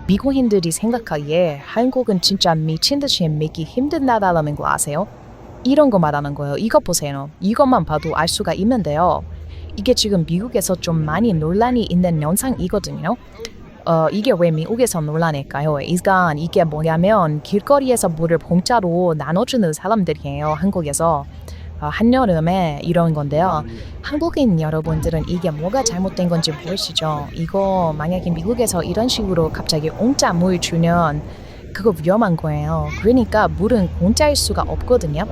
미국인들이 생각하기에 한국은 진짜 미친 듯이 믿기 힘든 나라라는 거 아세요? 이런 거 말하는 거예요. 이거 보세요. 이것만 봐도 알 수가 있는데요. 이게 지금 미국에서 좀 많이 논란이 있는 영상이거든요. 이게 왜 미국에서 논란일까요? 이게 뭐냐면 길거리에서 물을 공짜로 나눠주는 사람들이에요. 한국에서. 한여름에 이런 건데요. 한국인 여러분들은 이게 뭐가 잘못된 건지 모르시죠? 이거 만약에 미국에서 이런 식으로 갑자기 공짜 물 주면 그거 위험한 거예요. 그러니까 물은 공짜일 수가 없거든요.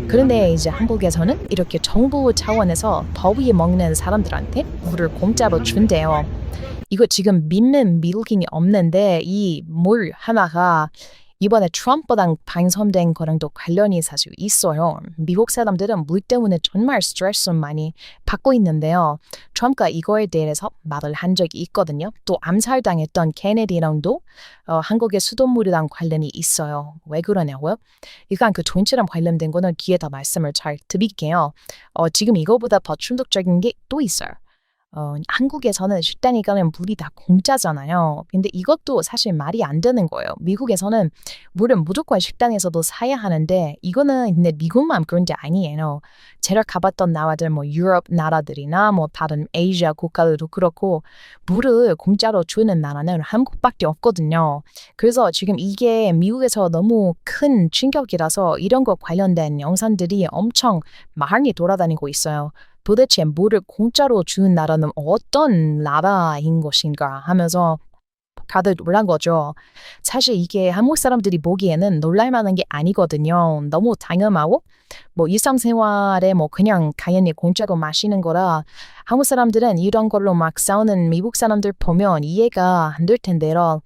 그런데 이제 한국에서는 이렇게 정부 차원에서 더위 먹는 사람들한테 물을 공짜로 준대요. 이거 지금 믿는 미국인이 없는데 이 물 하나가 이번에 트럼프당 당선된 거랑도 관련이 사실 있어요. 미국 사람들은 물 때문에 정말 스트레스 많이 받고 있는데요. 트럼프가 이거에 대해서 말을 한 적이 있거든요. 또 암살당했던 케네디랑도 한국의 수돗물이랑 관련이 있어요. 왜 그러냐고요? 일단 그 돈처럼 관련된 거는 뒤에다 말씀을 잘 드릴게요. 지금 이거보다 더 충격적인 게 또 있어요. 한국에서는 식당에 가면 물이 다 공짜잖아요. 근데 이것도 사실 말이 안 되는 거예요. 미국에서는 물은 무조건 식당에서도 사야 하는데 이거는 근데 미국만 그런 게 아니에요. 제가 가봤던 나라들 뭐 유럽 나라들이나 뭐 다른 아시아 국가들도 그렇고 물을 공짜로 주는 나라는 한국밖에 없거든요. 그래서 지금 이게 미국에서 너무 큰 충격이라서 이런 것 관련된 영상들이 엄청 많이 돌아다니고 있어요. 도대체 물을 공짜로 주는 나라는 어떤 나라인 것인가 하면서 다들 놀란 거죠. 사실 이게 한국 사람들이 보기에는 놀랄 만한 게 아니거든요. 너무 당연하고 뭐 일상생활에 뭐 그냥 당연히 공짜로 마시는 거라 한국 사람들은 이런 걸로 막 싸우는 미국 사람들 보면 이해가 안 될 텐데요.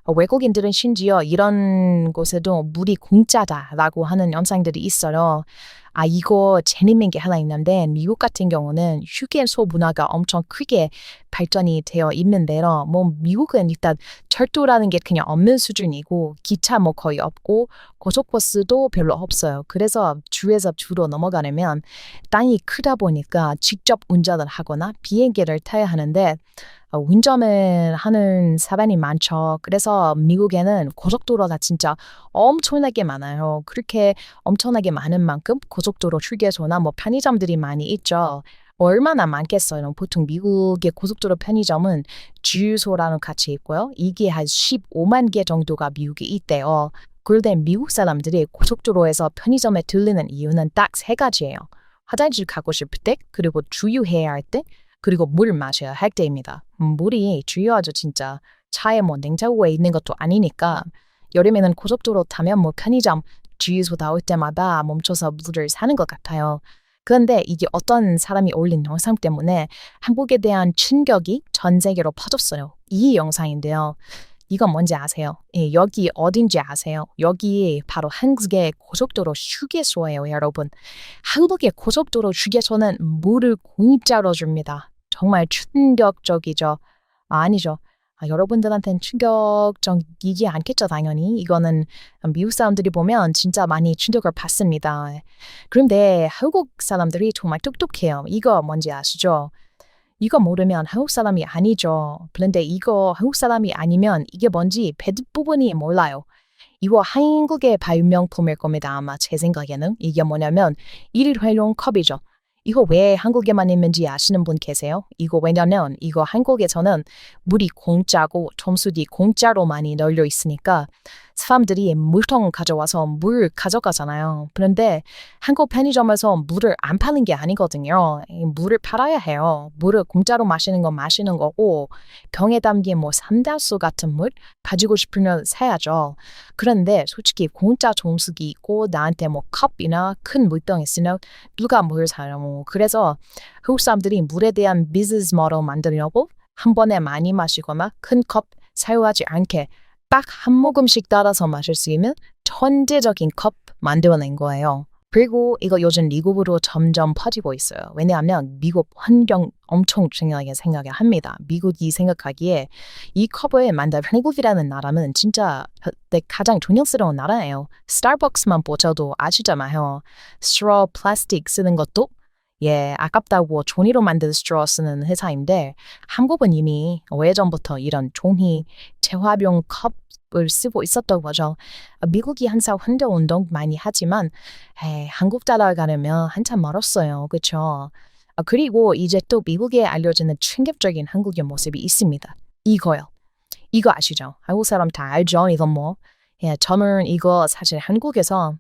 외국인들은 심지어 이런 곳에도 물이 공짜다라고 하는 영상들이 있어요. 이거 재밌는 게 하나 있는데 미국 같은 경우는 휴게소 문화가 엄청 크게 발전이 되어 있는데요. 뭐 미국은 일단 철도라는 게 그냥 없는 수준이고 기차 뭐 거의 없고 고속버스도 별로 없어요. 그래서 주에서 주로 넘어가려면 땅이 크다 보니까 직접 운전을 하거나 비행기를 타야 하는데 운전을 하는 사람이 많죠. 그래서 미국에는 고속도로가 진짜 엄청나게 많아요. 그렇게 엄청나게 많은 만큼 고속도로 휴게소나 뭐 편의점들이 많이 있죠. 얼마나 많겠어요. 보통 미국의 고속도로 편의점은 주유소라는 같이 있고요. 이게 한 15만 개 정도가 미국에 있대요. 그런데 미국 사람들이 고속도로에서 편의점에 들르는 이유는 딱 세 가지예요. 화장실 가고 싶을 때, 그리고 주유해야 할 때, 그리고 물 마셔야 할 때입니다. 물이 중요하죠, 진짜. 차에 뭐 냉장고에 있는 것도 아니니까. 여름에는 고속도로 타면 뭐 편의점, 주유소 나올 때마다 멈춰서 물을 사는 것 같아요. 그런데 이게 어떤 사람이 올린 영상 때문에 한국에 대한 충격이 전 세계로 퍼졌어요. 이 영상인데요. 이건 뭔지 아세요? 여기 어딘지 아세요? 여기 바로 한국의 고속도로 휴게소예요, 여러분. 한국의 고속도로 휴게소는 물을 공짜로 줍니다. 정말 충격적이죠. 아니죠. 여러분들한테는 충격적이지 않겠죠, 당연히. 이거는 미국 사람들이 보면 진짜 많이 충격을 받습니다. 그런데 한국 사람들이 정말 똑똑해요. 이거 뭔지 아시죠? 이거 모르면 한국 사람이 아니죠. 그런데 이거 한국 사람이 아니면 이게 뭔지 대부분이 몰라요. 이거 한국의 발명품일 겁니다. 아마 제 생각에는. 이게 뭐냐면 일회용 컵이죠. 이거 왜 한국에만 있는지 아시는 분 계세요? 이거 왜냐면 이거 한국에서는 물이 공짜고 점수도 공짜로 많이 널려 있으니까 사람들이 물통 가져와서 물 가져가잖아요. 그런데 한국 편의점에서 물을 안 파는 게 아니거든요. 물을 팔아야 해요. 물을 공짜로 마시는 건 마시는 거고 병에 담긴 뭐 삼다수 같은 물 가지고 싶으면 사야죠. 그런데 솔직히 공짜 정수기 있고 나한테 뭐 컵이나 큰 물병 있으면 누가 물 사요? 그래서 한국 사람들이 물에 대한 비즈니스 모델 만들려고 한 번에 많이 마시거나 큰 컵 사용하지 않게 딱 한 모금씩 따라서 마실 수 있는 천재적인 컵 만들어낸 거예요. 그리고 이거 요즘 미국으로 점점 퍼지고 있어요. 왜냐하면 미국 환경 엄청 중요하게 생각을 합니다. 미국이 생각하기에 이 컵을 만든 한국이라는 나라는 진짜 가장 존경스러운 나라예요. 스타벅스만 보셔도 아시잖아요. 스트로 플라스틱 쓰는 것도 예, 아깝다고 종이로 만든 스트로 쓰는 회사인데 한국은 이미 오래전부터 이런 종이 재활용 컵을 쓰고 있었던 거죠. 미국이 항상 환경 운동 많이 하지만 한국 따라가려면 한참 멀었어요. 그렇죠? 그리고 이제 또 미국에 알려지는 충격적인 한국의 모습이 있습니다. 이거요. 이거 아시죠? 한국 사람 다 알죠? 이건 뭐. 예, 저는 이거 사실 한국에서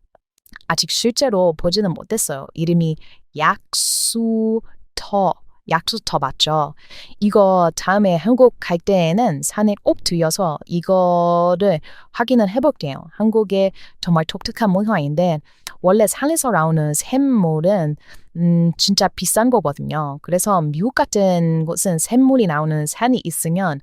아직 실제로 보지는 못했어요. 이름이 약수터, 약수터 맞죠? 이거 다음에 한국 갈 때에는 산에 꼭 들여서 이거를 확인을 해볼게요. 한국의 정말 독특한 문화인데 원래 산에서 나오는 샘물은 진짜 비싼 거거든요. 그래서 미국 같은 곳은 샘물이 나오는 산이 있으면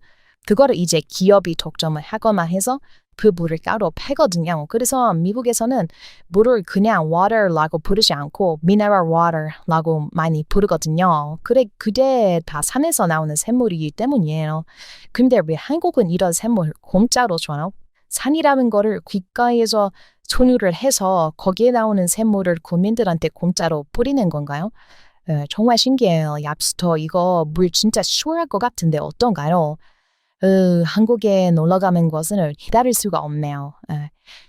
그거를 이제 기업이 독점을 하거나 해서 그 물을 따로 패거든요. 그래서 미국에서는 물을 그냥 water라고 부르지 않고 mineral water라고 많이 부르거든요. 그게 다 산에서 나오는 샘물이기 때문이에요. 근데 왜 한국은 이런 샘물 공짜로 줘요? 산이라는 거를 귓가에서 손유를 해서 거기에 나오는 샘물을 국민들한테 공짜로 뿌리는 건가요? 정말 신기해요. 얍스터 이거 물 진짜 시원할 것 같은데 어떤가요? 한국에 놀러 가는 것은 기다릴 수가 없네요.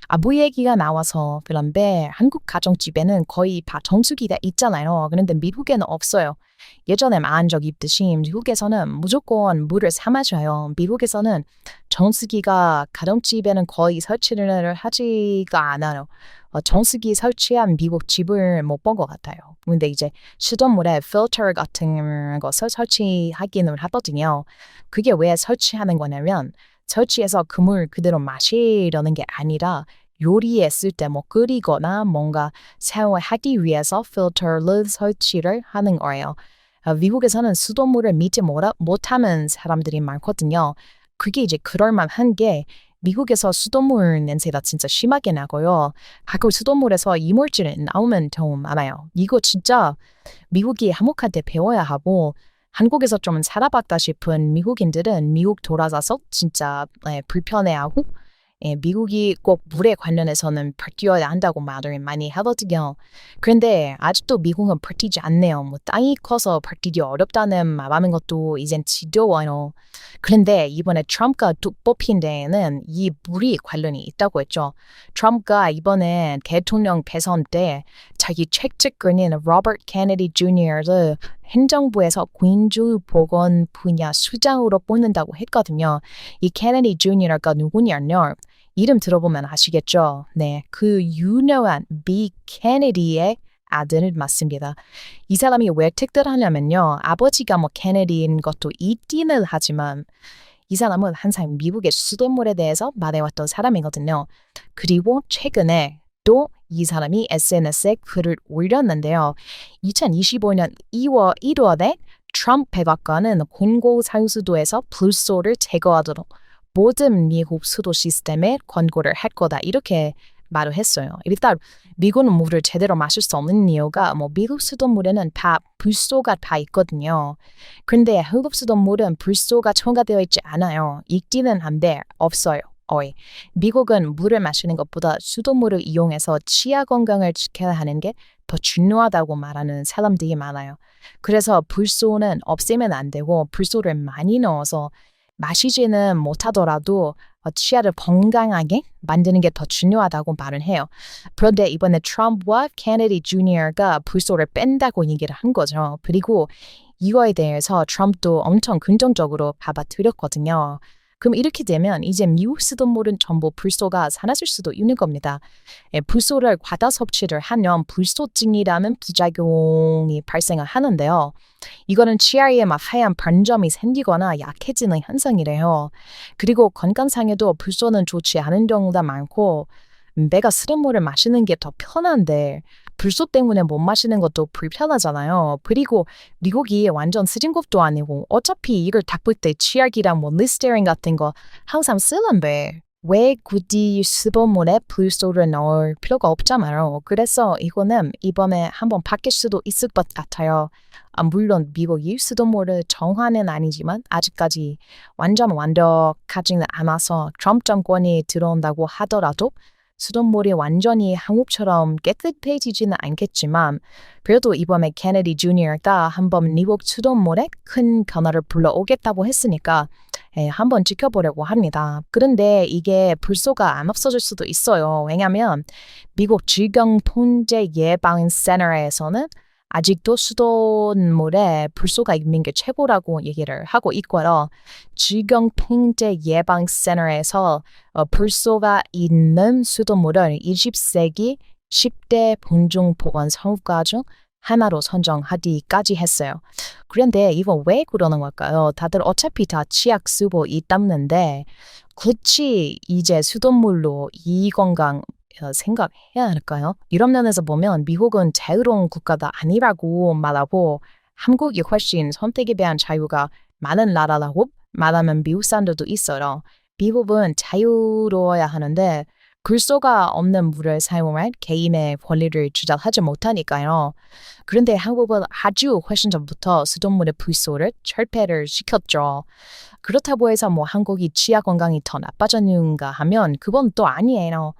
아부 얘기가 나와서 그런데 한국 가정집에는 거의 다 정수기가 있잖아요. 그런데 미국에는 없어요. 예전에 말한 적 있듯이 미국에서는 무조건 물을 사 마셔요. 미국에서는 정수기가 가정집에는 거의 설치를 하지가 않아요. 정수기 설치한 미국 집을 못 본 것 같아요. 근데 이제 수돗물에 필터 같은 것을 설치하기는 하거든요. 그게 왜 설치하는 거냐면 설치해서 그 물 그대로 마시려는 게 아니라 요리했을 때 뭐 끓이거나 뭔가 사용하기 위해서 필터를 설치를 하는 거예요. 미국에서는 수돗물을 믿지 못하는 사람들이 많거든요. 그게 이제 그럴만한 게 미국에서 수돗물 냄새가 진짜 심하게 나고요. 가끔 수돗물에서 이물질 나오면 좀 많아요. 이거 진짜 미국이 한국한테 배워야 하고 한국에서 좀 살아봤다 싶은 미국인들은 미국 돌아가서 진짜 불편해하고 미국이 꼭 물에 관련해서는 버텨야 한다고 말을 많이 하거든요. 그런데 아직도 미국은 버티지 않네요. 뭐 땅이 커서 버티기 어렵다는 말하는 것도 이젠 지겨워요. 그런데 이번에 트럼프가 뽑힌 데에는 이 물이 관련이 있다고 했죠. 트럼프가 이번에 대통령 대선 때 자기 최측근인 로버트 케네디 주니어를 행정부에서 군주 보건 분야 수장으로 뽑는다고 했거든요. 이 케네디 주니어가 누구냐면 이름 들어보면 아시겠죠? 네, 그 유명한 비 케네디의 아들 맞습니다. 이 사람이 왜 특별하냐면요. 아버지가 뭐 케네디인 것도 있기는 하지만 이 사람은 항상 미국의 수돗물에 대해서 말해왔던 사람이거든요. 그리고 최근에 또 이 사람이 SNS에 글을 올렸는데요. 2025년 2월 1월에 트럼프 백악관은 공고 상수도에서 불소를 제거하도록 모든 미국 수도 시스템에 권고를 할 거다. 이렇게 말을 했어요. 일단 미국은 물을 제대로 마실 수 없는 이유가 뭐 미국 수돗물에는 다 불소가 다 있거든요. 그런데 한국 수돗물은 불소가 첨가되어 있지 않아요. 있기는 한데 없어요. 미국은 물을 마시는 것보다 수돗물을 이용해서 치아 건강을 지켜야 하는 게 더 중요하다고 말하는 사람들이 많아요. 그래서 불소는 없애면 안 되고 불소를 많이 넣어서 마시지는 못하더라도 치아를 건강하게 만드는 게 더 중요하다고 말을 해요. 그런데 이번에 트럼프와 케네디 주니어가 불소를 뺀다고 얘기를 한 거죠. 그리고 이거에 대해서 트럼프도 엄청 긍정적으로 받아들였거든요. 그럼 이렇게 되면 이제 미국 수돗물은 전부 불소가 사라질 수도 있는 겁니다. 불소를 과다 섭취를 하면 불소증이라는 부작용이 발생을 하는데요. 이거는 치아에 막 하얀 반점이 생기거나 약해지는 현상이래요. 그리고 건강상에도 불소는 좋지 않은 경우가 많고 내가 쓰는 물을 마시는 게 더 편한데 불소 때문에 못 마시는 것도 불편하잖아요. 그리고 미국이 완전 쓰린 것도 아니고 어차피 이걸 닦을 때 치약이랑 뭐 리스테린 같은 거 항상 쓰는데 왜 굳이 수돗물에 불소를 넣을 필요가 없잖아요. 그래서 이거는 이번에 한번 바뀔 수도 있을 것 같아요. 물론 미국이 수돗물을 정화는 아니지만 아직까지 완전 완벽하지는 않아서 트럼프 정권이 들어온다고 하더라도 수돗물이 완전히 한국처럼 깨끗해지지는 않겠지만 그래도 이번에 케네디 주니어가 한번 미국 수돗물에 큰 변화를 불러오겠다고 했으니까 한번 지켜보려고 합니다. 그런데 이게 불소가 안 없어질 수도 있어요. 왜냐하면 미국 질병통제예방센터에서는 아직도 수돗물에 불소가 있는 게 최고라고 얘기를 하고 있고요. 질병통제예방센터에서 불소가 있는 수돗물을 20세기 10대 분중보건성과 중 하나로 선정하기까지 했어요. 그런데 이거 왜 그러는 걸까요? 다들 어차피 다 치약 쓰고 있다는데 굳이 이제 수돗물로 이 건강 생각해야 할까요? 이런 면에서 보면 미국은 자유로운 국가가 아니라고 말하고 한국이 훨씬 선택에 대한 자유가 많은 나라라고 말하면 미국 사람들도 있어요. 미국은 자유로워야 하는데 불소가 없는 물을 사용할 개인의 권리를 주장하지 못하니까요. 그런데 한국은 아주 훨씬 전부터 수돗물의 불소를 철폐를 시켰죠. 그렇다고 해서 뭐 한국이 치아 건강이 더 나빠졌는가 하면 그건 또 아니에요.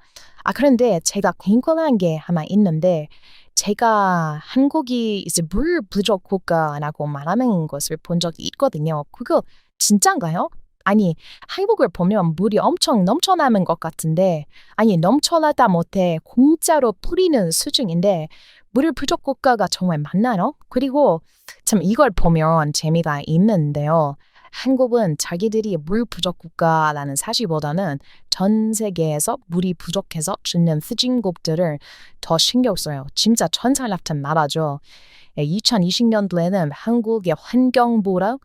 그런데 제가 궁금한 게 하나 있는데 제가 한국이 이제 물 부족 국가라고 말하는 것을 본 적이 있거든요. 그거 진짠가요? 아니, 한국을 보면 물이 엄청 넘쳐나는 것 같은데, 아니, 넘쳐나다 못해 공짜로 뿌리는 수준인데, 물 부족 국가가 정말 많나요? 그리고 참 이걸 보면 재미가 있는데요. 한국은 자기들이 물 부족 국가라는 사실보다는 전 세계에서 물이 부족해서 죽는 후진국들을 더 신경 써요. 진짜 천사 같은 나라죠. 2020년도에는 한국의 환경부랑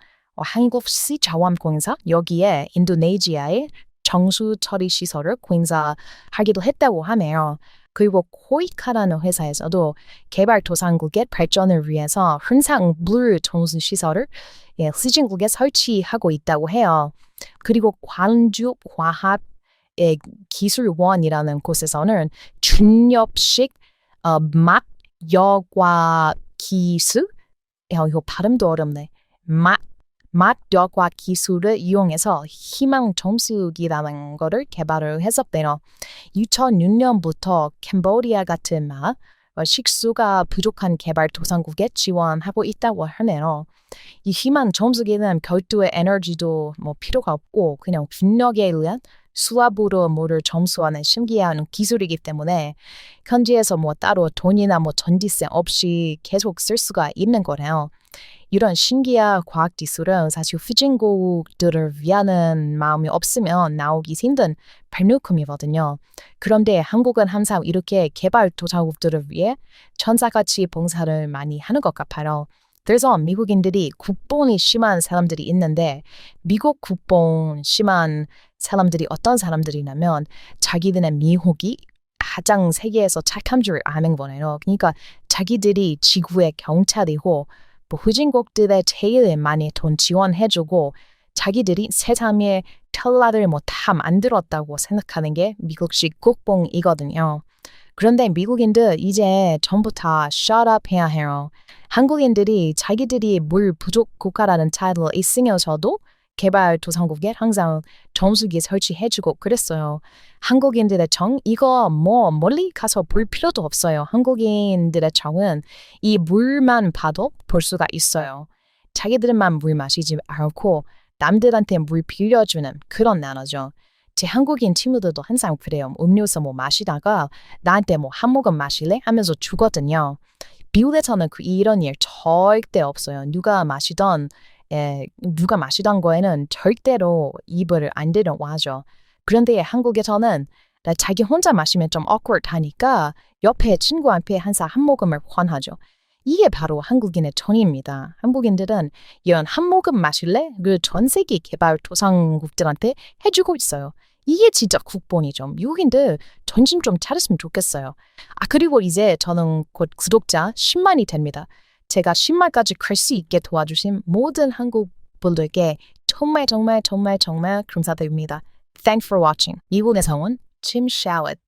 한국시자원공사 여기에 인도네시아의 정수 처리 시설을 공사하기도 했다고 하네요. 그리고 코이카라는 회사에서도 개발도상국의 발전을 위해서 항상 물 정수 시설을 후진국에 설치하고 있다고 해요. 그리고 광주 과학 기술원이라는 곳에서는 준엽식 맛여과 기술 이거 발음도 어렵네. 맛여과 기술을 이용해서 희망 정수기라는 거를 개발을 했었대요. 2006년부터 캄보디아 같은 식수가 부족한 개발도상국에 지원하고 있다고 하네요. 이 희망 정수기는 별도의 에너지도 필요가 없고 그냥 중력에 의한 수압으로 물을 정수하는 신기한 기술이기 때문에 현지에서 따로 돈이나 전기세 없이 계속 쓸 수가 있는 거래요. 이런 신기한 과학 기술은 사실 후진국들을 위하는 마음이 없으면 나오기 힘든 발명품이거든요. 그런데 한국은 항상 이렇게 개발도상국들을 위해 천사같이 봉사를 많이 하는 것 같아요. 그래서 미국인들이 국뽕이 심한 사람들이 있는데 미국 국뽕 심한 사람들이 어떤 사람들이냐면 자기들의 미국이 가장 세계에서 착한 줄 아는 거네요. 그러니까 자기들이 지구의 경찰이고 후진국들의 제일 많이 돈 지원해주고 자기들이 세상에 텔라를 다 만들었다고 생각하는 게 미국식 국뽕이거든요. 그런데 미국인들 이제 전부 다 shut up 해야 해요. 한국인들이 자기들이 물 부족 국가라는 타이틀 있으면서도 개발도상국에 항상 정수기 설치해주고 그랬어요. 한국인들의 정 이거 멀리 가서 볼 필요도 없어요. 한국인들의 정은 이 물만 봐도 볼 수가 있어요. 자기들만 물 마시지 않고 남들한테 물 빌려주는 그런 나라죠. 제 한국인 친구들도 항상 그래요. 음료수 마시다가 나한테 한 모금 마실래? 하면서 주거든요. 미국에서는 이런 일 절대 없어요. 누가 마시던 거에는 절대로 입을 안 대려고 하죠. 그런데 한국에서는 자기 혼자 마시면 좀 awkward 하니까 옆에 친구한테 항상 한 모금을 권하죠. 이게 바로 한국인의 정입니다. 한국인들은 이런 한 모금 마실래? 전 세계 개발도상국들한테 해주고 있어요. 이게 진짜 국뽕이죠. 미국인들 정신 좀 차렸으면 좋겠어요. 그리고 이제 저는 곧 구독자 10만이 됩니다. 제가 10만까지 클 수 있게 도와주신 모든 한국 분들께 정말 감사드립니다. Thanks for watching. 미국에서 온 Tim Shallot.